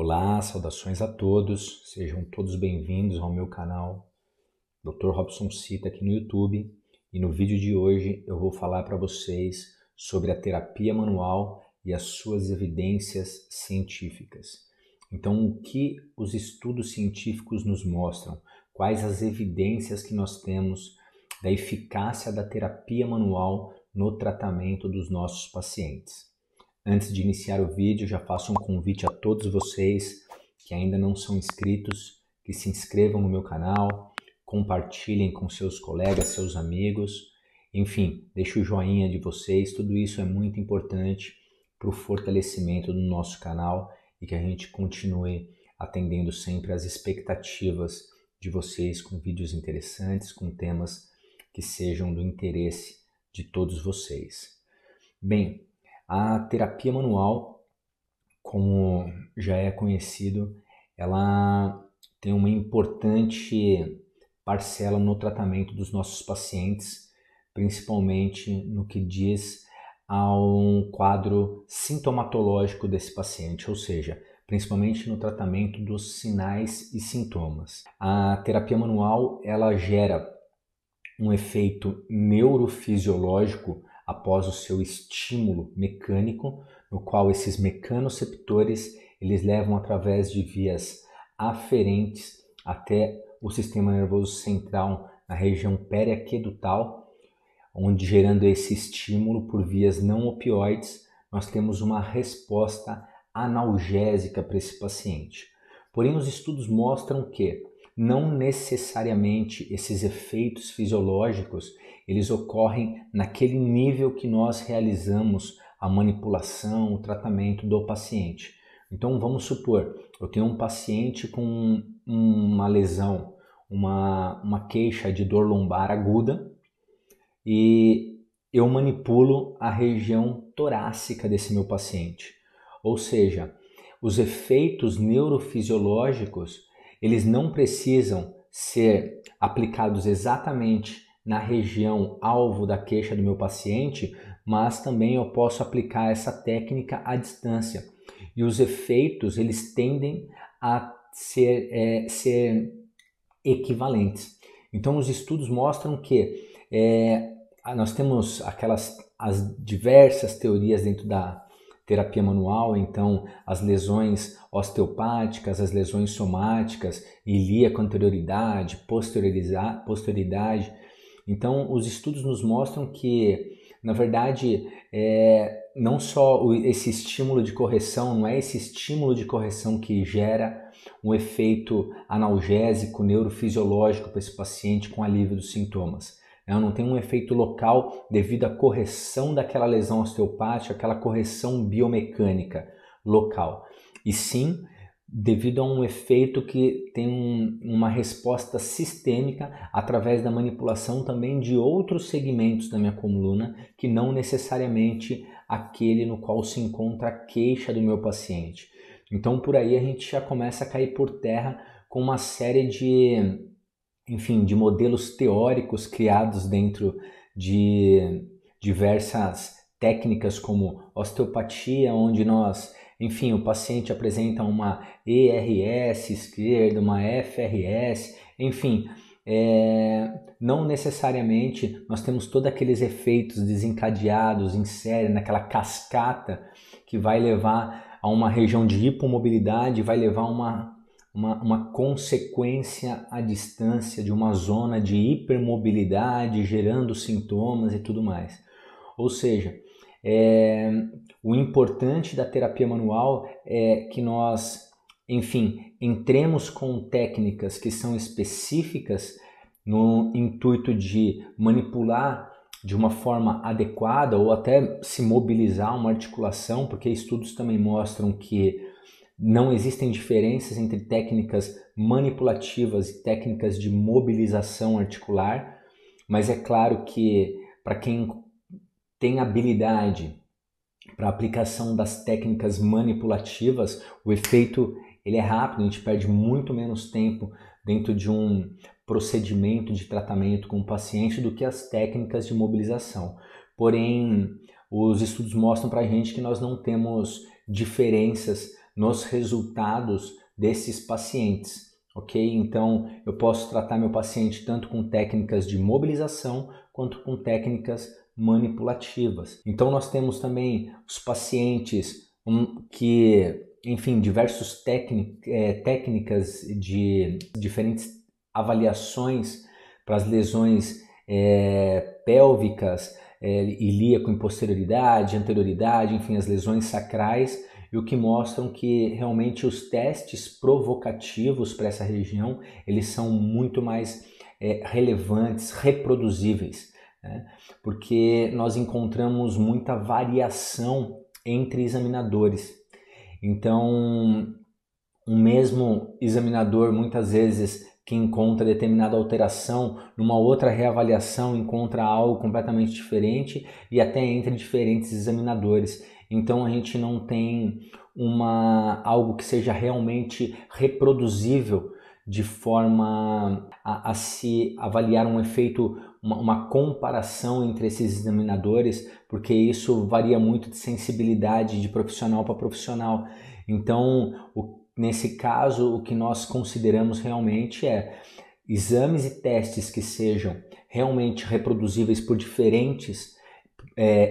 Olá, saudações a todos, sejam todos bem-vindos ao meu canal Dr. Robson Cita aqui no YouTube, e no vídeo de hoje eu vou falar para vocês sobre a terapia manual e as suas evidências científicas. Então, o que os estudos científicos nos mostram? Quais as evidências que nós temos da eficácia da terapia manual no tratamento dos nossos pacientes? Antes de iniciar o vídeo, já faço um convite a todos vocês que ainda não são inscritos, que se inscrevam no meu canal, compartilhem com seus colegas, seus amigos, enfim, deixe o joinha de vocês, tudo isso é muito importante para o fortalecimento do nosso canal e que a gente continue atendendo sempre às expectativas de vocês com vídeos interessantes, com temas que sejam do interesse de todos vocês. Bem, a terapia manual, como já é conhecido, ela tem uma importante parcela no tratamento dos nossos pacientes, principalmente no que diz ao quadro sintomatológico desse paciente, ou seja, principalmente no tratamento dos sinais e sintomas. A terapia manual, ela gera um efeito neurofisiológico após o seu estímulo mecânico, no qual esses mecanoceptores eles levam através de vias aferentes até o sistema nervoso central na região periaquedutal, onde, gerando esse estímulo por vias não opioides, nós temos uma resposta analgésica para esse paciente. Porém, os estudos mostram que não necessariamente esses efeitos fisiológicos eles ocorrem naquele nível que nós realizamos a manipulação, o tratamento do paciente. Então vamos supor, eu tenho um paciente com uma lesão, uma queixa de dor lombar aguda e eu manipulo a região torácica desse meu paciente. Ou seja, os efeitos neurofisiológicos eles não precisam ser aplicados exatamente na região alvo da queixa do meu paciente, mas também eu posso aplicar essa técnica à distância. E os efeitos, eles tendem a ser equivalentes. Então, os estudos mostram que nós temos as diversas teorias dentro da terapia manual, então as lesões osteopáticas, as lesões somáticas, ilíaco anterioridade, posterioridade. Então os estudos nos mostram que, na verdade, não só esse estímulo de correção, não é esse estímulo de correção que gera um efeito analgésico, neurofisiológico para esse paciente com alívio dos sintomas. Não tem um efeito local devido à correção daquela lesão osteopática, aquela correção biomecânica local. E sim, devido a um efeito que tem uma resposta sistêmica através da manipulação também de outros segmentos da minha coluna, que não necessariamente aquele no qual se encontra a queixa do meu paciente. Então, por aí a gente já começa a cair por terra com uma série de modelos teóricos criados dentro de diversas técnicas como osteopatia, onde o paciente apresenta uma ERS esquerda, uma FRS, não necessariamente nós temos todos aqueles efeitos desencadeados em série, naquela cascata que vai levar a uma região de hipomobilidade, vai levar a uma consequência à distância de uma zona de hipermobilidade, gerando sintomas e tudo mais. Ou seja, o importante da terapia manual é que nós, entremos com técnicas que são específicas no intuito de manipular de uma forma adequada ou até se mobilizar uma articulação, porque estudos também mostram que não existem diferenças entre técnicas manipulativas e técnicas de mobilização articular, mas é claro que para quem tem habilidade para a aplicação das técnicas manipulativas, o efeito ele é rápido, a gente perde muito menos tempo dentro de um procedimento de tratamento com o paciente do que as técnicas de mobilização. Porém, os estudos mostram para a gente que nós não temos diferenças nos resultados desses pacientes, ok? Então, eu posso tratar meu paciente tanto com técnicas de mobilização quanto com técnicas manipulativas. Então, nós temos também os pacientes que, enfim, diversas técnicas de diferentes avaliações para as lesões pélvicas, ilíaco em posterioridade, anterioridade, enfim, as lesões sacrais, e o que mostram que realmente os testes provocativos para essa região, eles são muito mais relevantes, reproduzíveis, né? Porque nós encontramos muita variação entre examinadores. Então, um mesmo examinador, muitas vezes, que encontra determinada alteração, numa outra reavaliação encontra algo completamente diferente e até entre diferentes examinadores. Então a gente não tem algo que seja realmente reproduzível de forma a se avaliar um efeito, uma comparação entre esses examinadores, porque isso varia muito de sensibilidade de profissional para profissional. Então, nesse caso, o que nós consideramos realmente é exames e testes que sejam realmente reproduzíveis por diferentes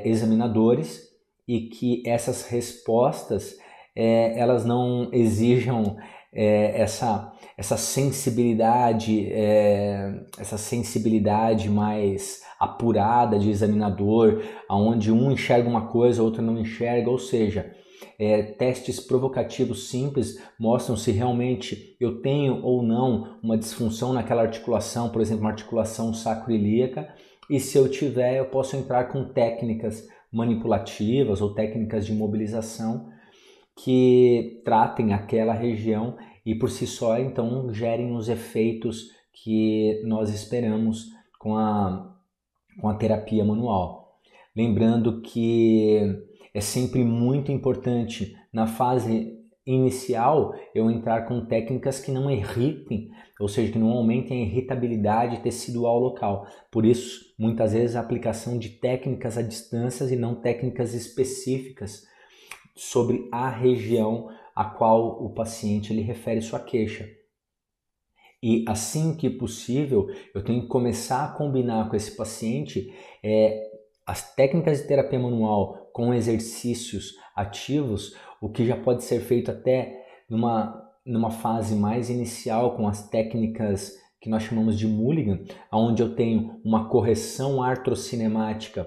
examinadores e que essas respostas elas não exijam essa sensibilidade mais apurada de examinador, onde um enxerga uma coisa, outro não enxerga, ou seja, testes provocativos simples mostram se realmente eu tenho ou não uma disfunção naquela articulação, por exemplo, uma articulação sacroiliaca, e se eu tiver, eu posso entrar com técnicas manipulativas ou técnicas de mobilização que tratem aquela região e por si só, então, gerem os efeitos que nós esperamos com a terapia manual. Lembrando que é sempre muito importante na fase inicial eu entrar com técnicas que não irritem, ou seja, que não aumentem a irritabilidade tecidual local. Por isso, muitas vezes a aplicação de técnicas à distância e não técnicas específicas sobre a região a qual o paciente ele refere sua queixa. E assim que possível, eu tenho que começar a combinar com esse paciente as técnicas de terapia manual com exercícios ativos, o que já pode ser feito até numa fase mais inicial com as técnicas que nós chamamos de Mulligan, onde eu tenho uma correção artrocinemática,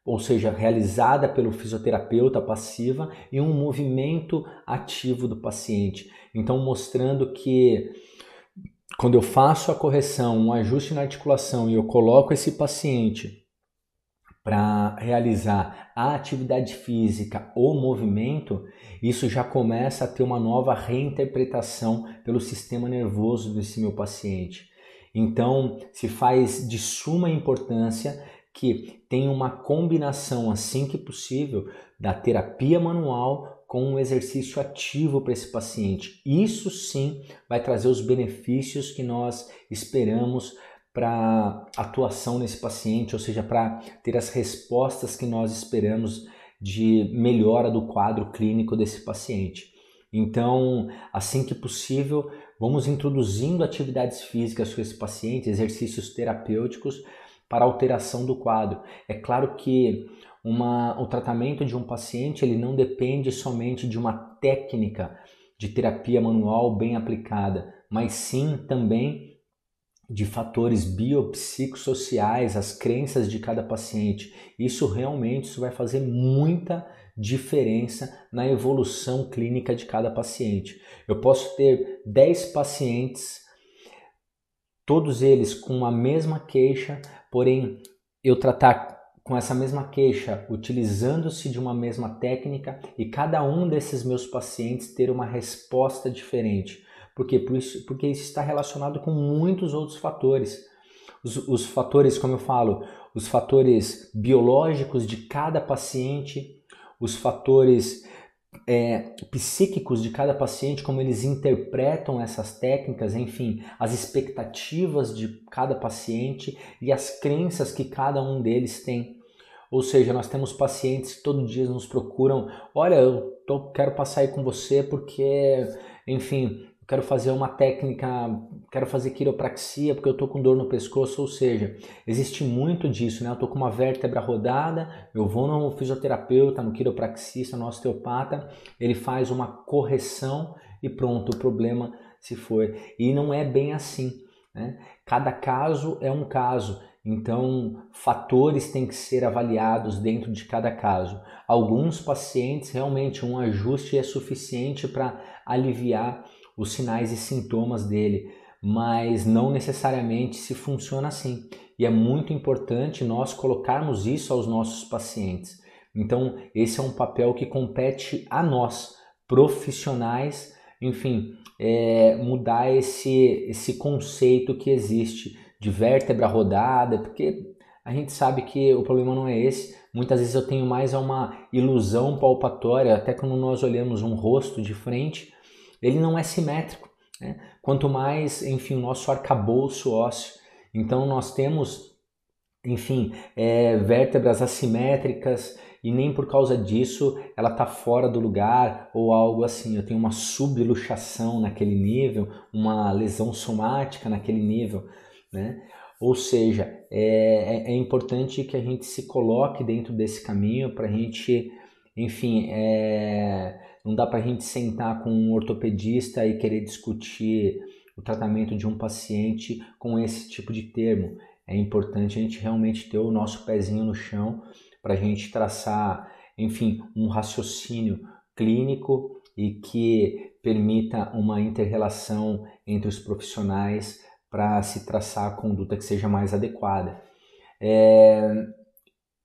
ou seja, realizada pelo fisioterapeuta passiva, e um movimento ativo do paciente. Então, mostrando que quando eu faço a correção, um ajuste na articulação e eu coloco esse paciente para realizar a atividade física ou movimento, isso já começa a ter uma nova reinterpretação pelo sistema nervoso desse meu paciente. Então, se faz de suma importância que tenha uma combinação, assim que possível, da terapia manual com um exercício ativo para esse paciente. Isso sim vai trazer os benefícios que nós esperamos para atuação nesse paciente, ou seja, para ter as respostas que nós esperamos de melhora do quadro clínico desse paciente. Então, assim que possível, vamos introduzindo atividades físicas com esse paciente, exercícios terapêuticos para alteração do quadro. É claro que o tratamento de um paciente ele não depende somente de uma técnica de terapia manual bem aplicada, mas sim também de fatores biopsicossociais, as crenças de cada paciente. Isso vai fazer muita diferença na evolução clínica de cada paciente. Eu posso ter 10 pacientes, todos eles com a mesma queixa, porém eu tratar com essa mesma queixa, utilizando-se de uma mesma técnica, e cada um desses meus pacientes ter uma resposta diferente. Por quê? Porque isso está relacionado com muitos outros fatores. Os fatores, como eu falo, os fatores biológicos de cada paciente, os fatores psíquicos de cada paciente, como eles interpretam essas técnicas, enfim, as expectativas de cada paciente e as crenças que cada um deles tem. Ou seja, nós temos pacientes que todo dia nos procuram, olha, quero passar aí com você porque, enfim, quero fazer uma técnica, quero fazer quiropraxia porque eu tô com dor no pescoço, ou seja, existe muito disso, né? Eu tô com uma vértebra rodada, eu vou no fisioterapeuta, no quiropraxista, no osteopata, ele faz uma correção e pronto, o problema se foi. E não é bem assim, né? Cada caso é um caso, então fatores têm que ser avaliados dentro de cada caso. Alguns pacientes realmente um ajuste é suficiente para aliviar os sinais e sintomas dele, mas não necessariamente se funciona assim. E é muito importante nós colocarmos isso aos nossos pacientes. Então, esse é um papel que compete a nós, profissionais, enfim, mudar esse conceito que existe de vértebra rodada, porque a gente sabe que o problema não é esse. Muitas vezes eu tenho mais uma ilusão palpatória, até quando nós olhamos um rosto de frente, ele não é simétrico, né? Quanto mais, enfim, o nosso arcabouço ósseo. Então nós temos, enfim, vértebras assimétricas e nem por causa disso ela está fora do lugar ou algo assim. Eu tenho uma subluxação naquele nível, uma lesão somática naquele nível, né? Ou seja, é importante que a gente se coloque dentro desse caminho para a gente, enfim, não dá para a gente sentar com um ortopedista e querer discutir o tratamento de um paciente com esse tipo de termo. É importante a gente realmente ter o nosso pezinho no chão para a gente traçar, enfim, um raciocínio clínico e que permita uma inter-relação entre os profissionais para se traçar a conduta que seja mais adequada.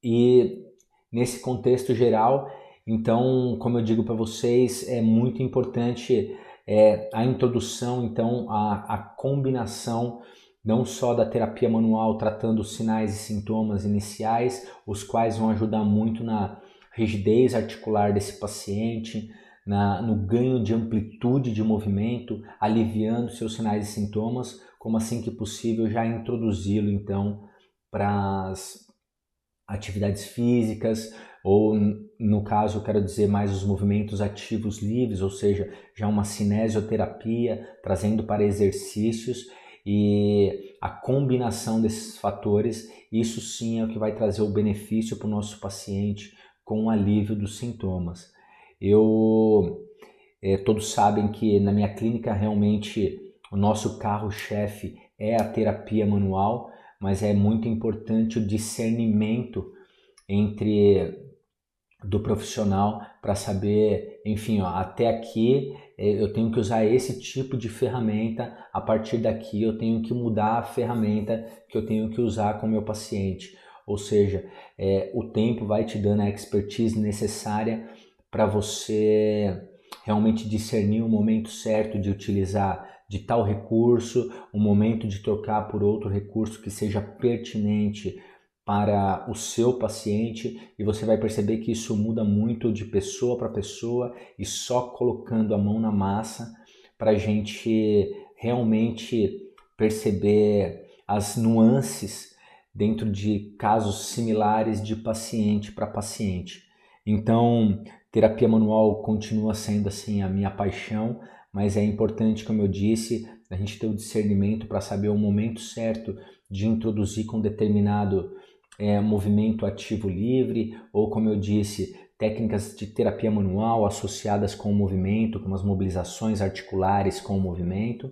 E nesse contexto geral, então, como eu digo para vocês, é muito importante a introdução, então, a combinação não só da terapia manual tratando os sinais e sintomas iniciais, os quais vão ajudar muito na rigidez articular desse paciente, no ganho de amplitude de movimento, aliviando seus sinais e sintomas, como assim que possível já introduzi-lo então para as atividades físicas, ou no caso eu quero dizer mais os movimentos ativos livres, ou seja, já uma cinesioterapia, trazendo para exercícios, e a combinação desses fatores, isso sim é o que vai trazer o benefício para o nosso paciente com o alívio dos sintomas. Todos sabem que na minha clínica realmente o nosso carro-chefe é a terapia manual, mas é muito importante o discernimento do profissional para saber, enfim, até aqui eu tenho que usar esse tipo de ferramenta, a partir daqui eu tenho que mudar a ferramenta que eu tenho que usar com o meu paciente. Ou seja, o tempo vai te dando a expertise necessária para você realmente discernir o momento certo de utilizar de tal recurso, o momento de trocar por outro recurso que seja pertinente para o seu paciente, e você vai perceber que isso muda muito de pessoa para pessoa, e só colocando a mão na massa para a gente realmente perceber as nuances dentro de casos similares de paciente para paciente. Então, terapia manual continua sendo assim a minha paixão, mas é importante, como eu disse, a gente ter o discernimento para saber o momento certo de introduzir com determinado movimento ativo livre, ou como eu disse, técnicas de terapia manual associadas com o movimento, como as mobilizações articulares com o movimento,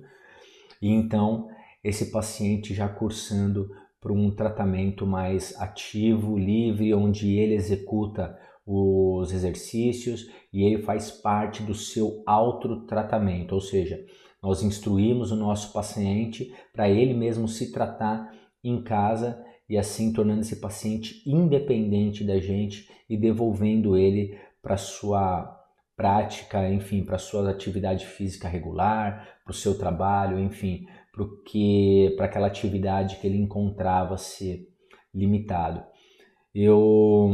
e então esse paciente já cursando para um tratamento mais ativo, livre, onde ele executa os exercícios e ele faz parte do seu autotratamento, ou seja, nós instruímos o nosso paciente para ele mesmo se tratar em casa e assim tornando esse paciente independente da gente e devolvendo ele para sua prática, enfim, para sua atividade física regular, para o seu trabalho, enfim, para aquela atividade que ele encontrava-se limitado. Eu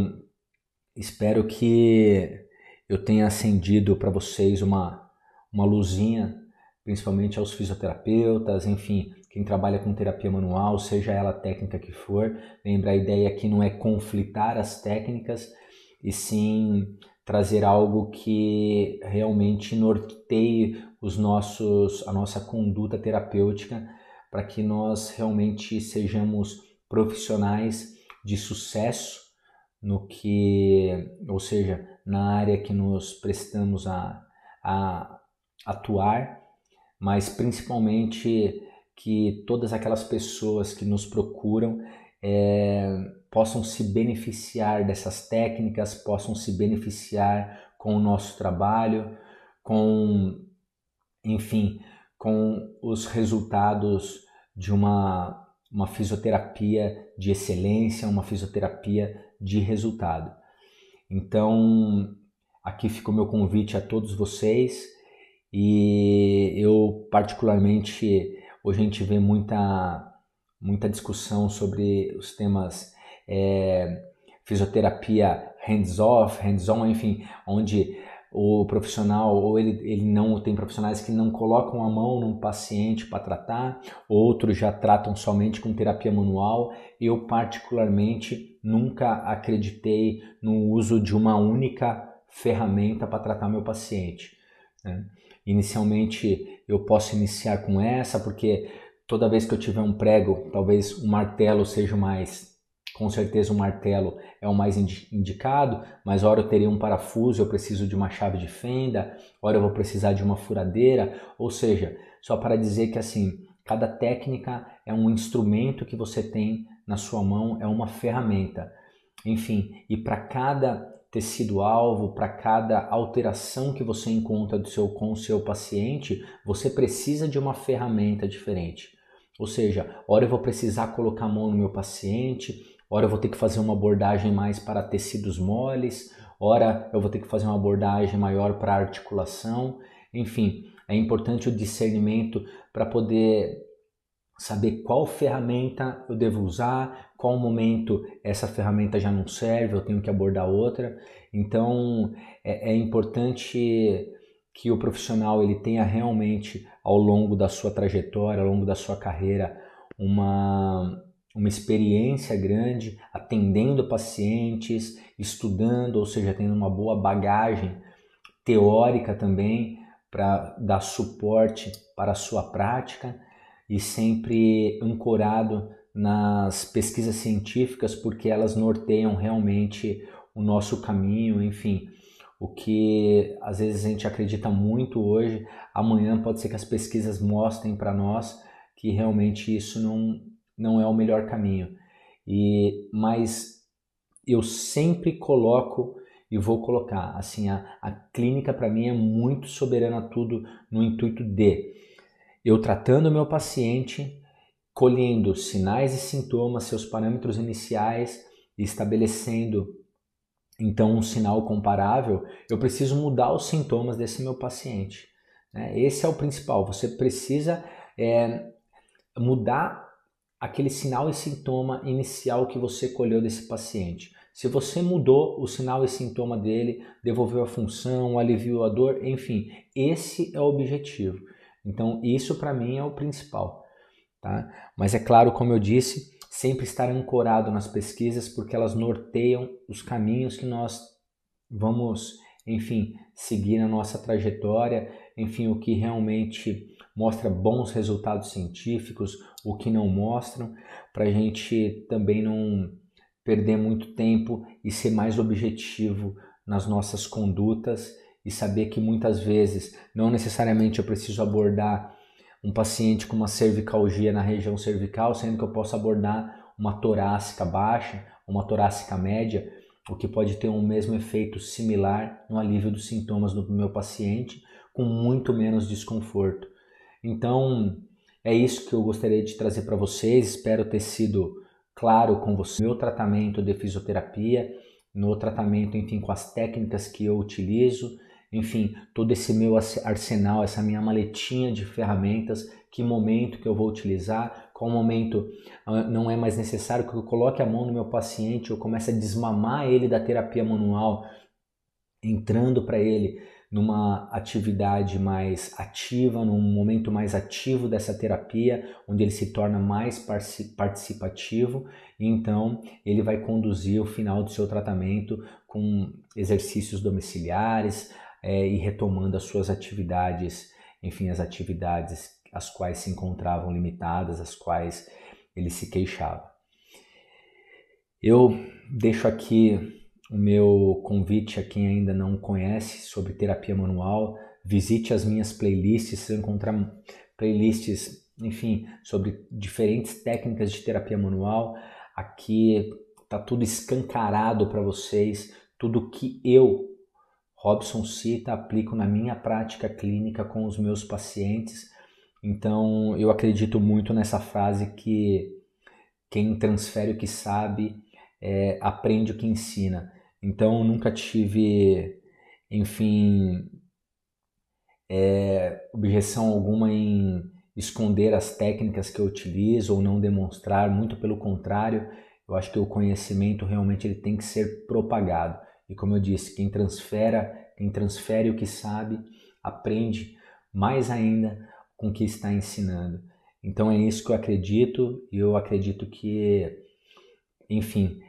espero que eu tenha acendido para vocês uma luzinha principalmente aos fisioterapeutas, enfim, quem trabalha com terapia manual, seja ela a técnica que for. Lembra, a ideia aqui não é conflitar as técnicas, e sim trazer algo que realmente norteie a nossa conduta terapêutica, para que nós realmente sejamos profissionais de sucesso no que, ou seja, na área que nos prestamos a atuar, mas principalmente que todas aquelas pessoas que nos procuram possam se beneficiar dessas técnicas, possam se beneficiar com o nosso trabalho, enfim, com os resultados de uma fisioterapia de excelência, uma fisioterapia de resultado. Então, aqui fica o meu convite a todos vocês, e eu particularmente, hoje a gente vê muita discussão sobre os temas fisioterapia hands-off, hands-on, enfim, onde o profissional, ou ele não tem profissionais que não colocam a mão num paciente para tratar, outros já tratam somente com terapia manual. Eu particularmente nunca acreditei no uso de uma única ferramenta para tratar meu paciente, né? Inicialmente eu posso iniciar com essa, porque toda vez que eu tiver um prego, talvez um martelo seja com certeza um martelo é o mais indicado, mas ora eu teria um parafuso, eu preciso de uma chave de fenda, ora eu vou precisar de uma furadeira, ou seja, só para dizer que assim, cada técnica é um instrumento que você tem na sua mão, é uma ferramenta. Enfim, e para cada tecido-alvo, para cada alteração que você encontra com o seu paciente, você precisa de uma ferramenta diferente. Ou seja, ora eu vou precisar colocar a mão no meu paciente, ora eu vou ter que fazer uma abordagem mais para tecidos moles, ora eu vou ter que fazer uma abordagem maior para articulação. Enfim, é importante o discernimento para poder saber qual ferramenta eu devo usar, qual momento essa ferramenta já não serve, eu tenho que abordar outra. Então é importante que o profissional ele tenha realmente, ao longo da sua trajetória, ao longo da sua carreira, uma experiência grande, atendendo pacientes, estudando, ou seja, tendo uma boa bagagem teórica também para dar suporte para a sua prática, e sempre ancorado nas pesquisas científicas, porque elas norteiam realmente o nosso caminho. Enfim, o que às vezes a gente acredita muito hoje, amanhã pode ser que as pesquisas mostrem para nós que realmente isso não é o melhor caminho. Mas eu sempre coloco e vou colocar, assim, a clínica para mim é muito soberana a tudo, no intuito de eu tratando o meu paciente, colhendo sinais e sintomas, seus parâmetros iniciais, e estabelecendo então um sinal comparável, eu preciso mudar os sintomas desse meu paciente, né? Esse é o principal, você precisa mudar aquele sinal e sintoma inicial que você colheu desse paciente. Se você mudou o sinal e sintoma dele, devolveu a função, aliviou a dor, enfim, esse é o objetivo. Então isso para mim é o principal, tá? Mas é claro, como eu disse, sempre estar ancorado nas pesquisas, porque elas norteiam os caminhos que nós vamos, enfim, seguir na nossa trajetória, enfim, o que realmente mostra bons resultados científicos, o que não mostram, para a gente também não perder muito tempo e ser mais objetivo nas nossas condutas, e saber que muitas vezes não necessariamente eu preciso abordar um paciente com uma cervicalgia na região cervical, sendo que eu posso abordar uma torácica baixa, uma torácica média, o que pode ter um mesmo efeito similar no alívio dos sintomas do meu paciente, com muito menos desconforto. Então, é isso que eu gostaria de trazer para vocês. Espero ter sido claro com você. Meu tratamento de fisioterapia, no tratamento, enfim, com as técnicas que eu utilizo, enfim, todo esse meu arsenal, essa minha maletinha de ferramentas, que momento que eu vou utilizar, qual momento não é mais necessário que eu coloque a mão no meu paciente, eu comece a desmamar ele da terapia manual, entrando para ele numa atividade mais ativa, num momento mais ativo dessa terapia, onde ele se torna mais participativo, e então ele vai conduzir o final do seu tratamento com exercícios domiciliares e retomando as suas atividades, enfim, as atividades as quais se encontravam limitadas, as quais ele se queixava. Eu deixo aqui o meu convite a quem ainda não conhece sobre terapia manual. Visite as minhas playlists, você vai encontrar playlists, enfim, sobre diferentes técnicas de terapia manual. Aqui está tudo escancarado para vocês, tudo que eu, Robson Sita, aplico na minha prática clínica com os meus pacientes. Então, eu acredito muito nessa frase que quem transfere o que sabe aprende o que ensina. Então, eu nunca tive, enfim, objeção alguma em esconder as técnicas que eu utilizo ou não demonstrar, muito pelo contrário, eu acho que o conhecimento realmente ele tem que ser propagado. E como eu disse, quem transfere o que sabe, aprende mais ainda com o que está ensinando. Então é isso que eu acredito, e eu acredito que, enfim,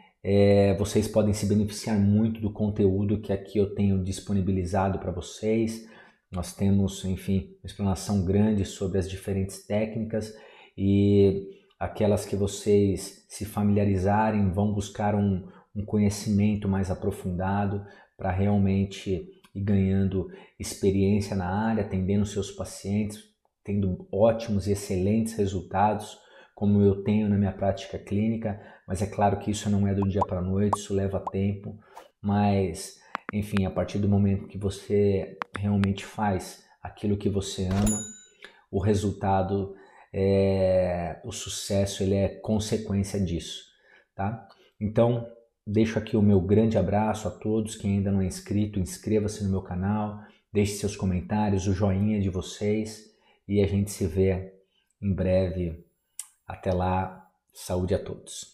vocês podem se beneficiar muito do conteúdo que aqui eu tenho disponibilizado para vocês. Nós temos, enfim, uma explanação grande sobre as diferentes técnicas, e aquelas que vocês se familiarizarem vão buscar um conhecimento mais aprofundado para realmente ir ganhando experiência na área, atendendo seus pacientes, tendo ótimos e excelentes resultados, como eu tenho na minha prática clínica. Mas é claro que isso não é do dia para a noite, isso leva tempo, mas enfim, a partir do momento que você realmente faz aquilo que você ama, o resultado, o sucesso, ele é consequência disso, tá? Então, deixo aqui o meu grande abraço a todos. Quem ainda não é inscrito, inscreva-se no meu canal, deixe seus comentários, o joinha de vocês, e a gente se vê em breve. Até lá, saúde a todos.